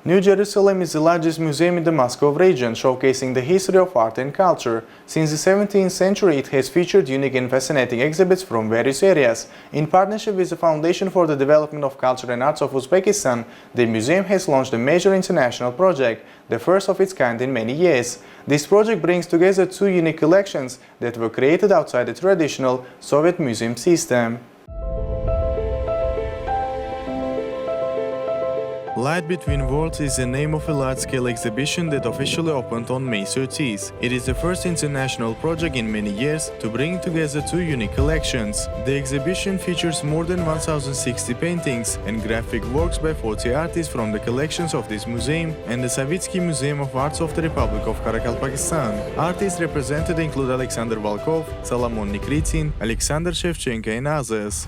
New Jerusalem is the largest museum in the Moscow region, showcasing the history of art and culture. Since the 17th century, it has featured unique and fascinating exhibits from various areas. In partnership with the Foundation for the Development of Culture and Arts of Uzbekistan, the museum has launched a major international project, the first of its kind in many years. This project brings together two unique collections that were created outside the traditional Soviet museum system. Light Between Worlds is the name of a large-scale exhibition that officially opened on May 30th. It is the first international project in many years to bring together two unique collections. The exhibition features more than 1,060 paintings and graphic works by 40 artists from the collections of this museum and the Savitsky Museum of Arts of the Republic of Pakistan. Artists represented include Alexander Volkov, Solomon Nikritin, Alexander Shevchenko and others.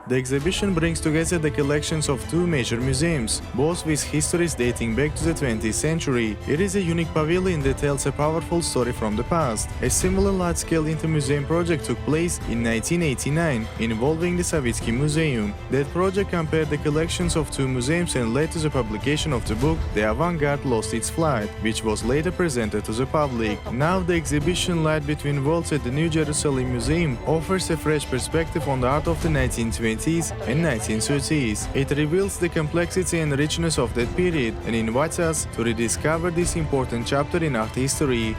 The exhibition brings together the collections of two major museums, both with histories dating back to the 20th century. It is a unique pavilion that tells a powerful story from the past. A similar large-scale inter-museum project took place in 1989, involving the Savitsky Museum. That project compared the collections of two museums and led to the publication of the book The Avant-Garde Lost Its Flight, which was later presented to the public. Now the exhibition Light Between Worlds at the New Jerusalem Museum offers a fresh perspective on the art of the 1920s and 1930s. It reveals the complexity and richness of that period and invites us to rediscover this important chapter in art history.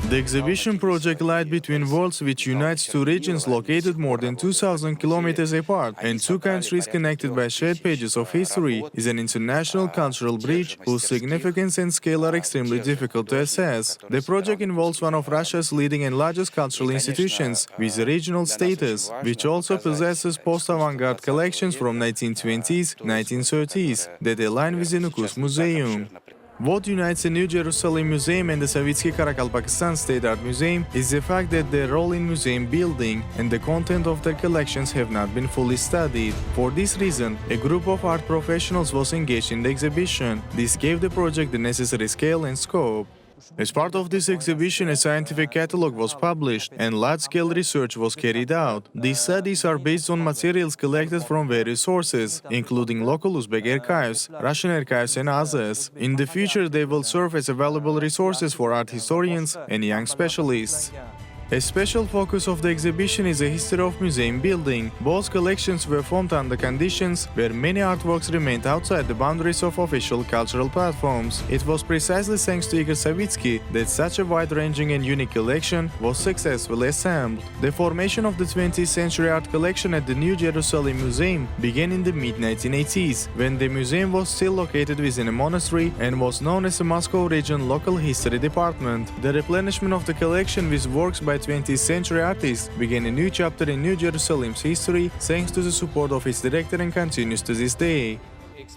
The exhibition project Light Between Worlds, which unites two regions located more than 2,000 kilometers apart and two countries connected by shared pages of history, is an international cultural bridge whose significance and scale are extremely difficult to assess. The project involves one of Russia's leading and largest cultural institutions with a regional status, which also possesses post-avant-garde collections from 1920s, 1930s that align with the Nukus Museum. What unites the New Jerusalem Museum and the Savitsky Pakistan State Art Museum is the fact that their role in museum building and the content of their collections have not been fully studied. For this reason, a group of art professionals was engaged in the exhibition. This gave the project the necessary scale and scope. As part of this exhibition, a scientific catalogue was published and large-scale research was carried out. These studies are based on materials collected from various sources, including local Uzbek archives, Russian archives and others. In the future, they will serve as valuable resources for art historians and young specialists. A special focus of the exhibition is the history of museum building. Both collections were formed under conditions where many artworks remained outside the boundaries of official cultural platforms. It was precisely thanks to Igor Savitsky that such a wide-ranging and unique collection was successfully assembled. The formation of the 20th century art collection at the New Jerusalem Museum began in the mid-1980s, when the museum was still located within a monastery and was known as the Moscow Region Local History Department. The replenishment of the collection with works by 20th century artists began a new chapter in New Jerusalem's history thanks to the support of its director and continues to this day.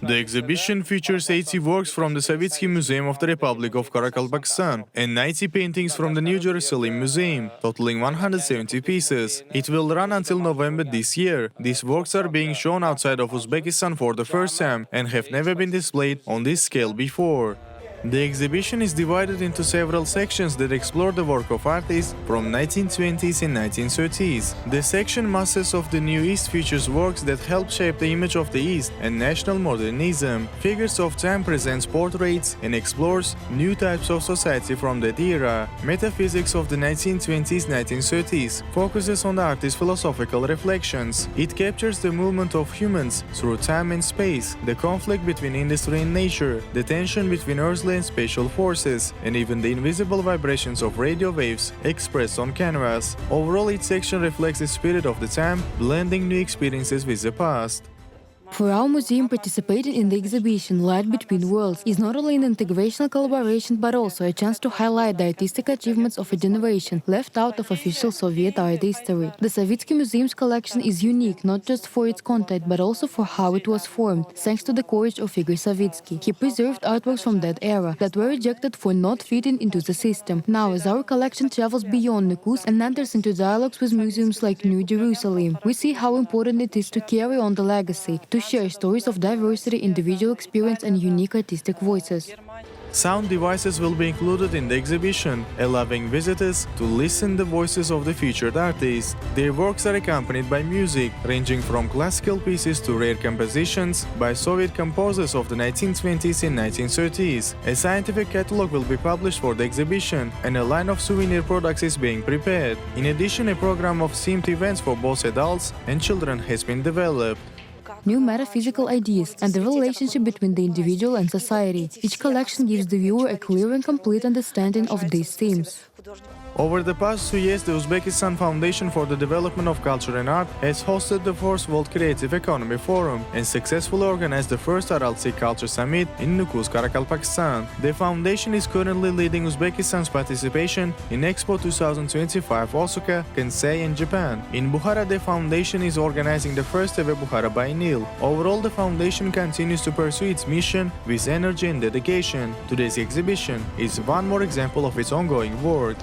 The exhibition features 80 works from the Savitsky Museum of the Republic of Pakistan and 90 paintings from the New Jerusalem Museum, totaling 170 pieces. It will run until November this year. These works are being shown outside of Uzbekistan for the first time and have never been displayed on this scale before. The exhibition is divided into several sections that explore the work of artists from 1920s and 1930s. The section Masters of the New East features works that help shape the image of the East and national modernism. Figures of Time presents portraits and explores new types of society from that era. Metaphysics of the 1920s-1930s focuses on the artist's philosophical reflections. It captures the movement of humans through time and space, the conflict between industry and nature, the tension between earthly and spatial forces, and even the invisible vibrations of radio waves expressed on canvas. Overall, each section reflects the spirit of the time, blending new experiences with the past. For our museum, participating in the exhibition Light Between Worlds is not only an integrational collaboration but also a chance to highlight the artistic achievements of a generation left out of official Soviet art history. The Savitsky Museum's collection is unique not just for its content but also for how it was formed, thanks to the courage of Igor Savitsky. He preserved artworks from that era that were rejected for not fitting into the system. Now, as our collection travels beyond Nukus and enters into dialogues with museums like New Jerusalem, we see how important it is to carry on the legacy, to share stories of diversity, individual experience, and unique artistic voices. Sound devices will be included in the exhibition, allowing visitors to listen the voices of the featured artists. Their works are accompanied by music, ranging from classical pieces to rare compositions by Soviet composers of the 1920s and 1930s. A scientific catalog will be published for the exhibition, and a line of souvenir products is being prepared. In addition, a program of themed events for both adults and children has been developed. New metaphysical ideas and the relationship between the individual and society. Each collection gives the viewer a clear and complete understanding of these themes. Over the past 2 years, the Uzbekistan Foundation for the Development of Culture and Art has hosted the 4th World Creative Economy Forum and successfully organized the first Aral Sea Culture Summit in Nukus, Pakistan. The foundation is currently leading Uzbekistan's participation in Expo 2025 Osaka, Kansai, and Japan. In Bukhara, the foundation is organizing the first ever Bukhara by Nil. Overall, the foundation continues to pursue its mission with energy and dedication. Today's exhibition is one more example of its ongoing work.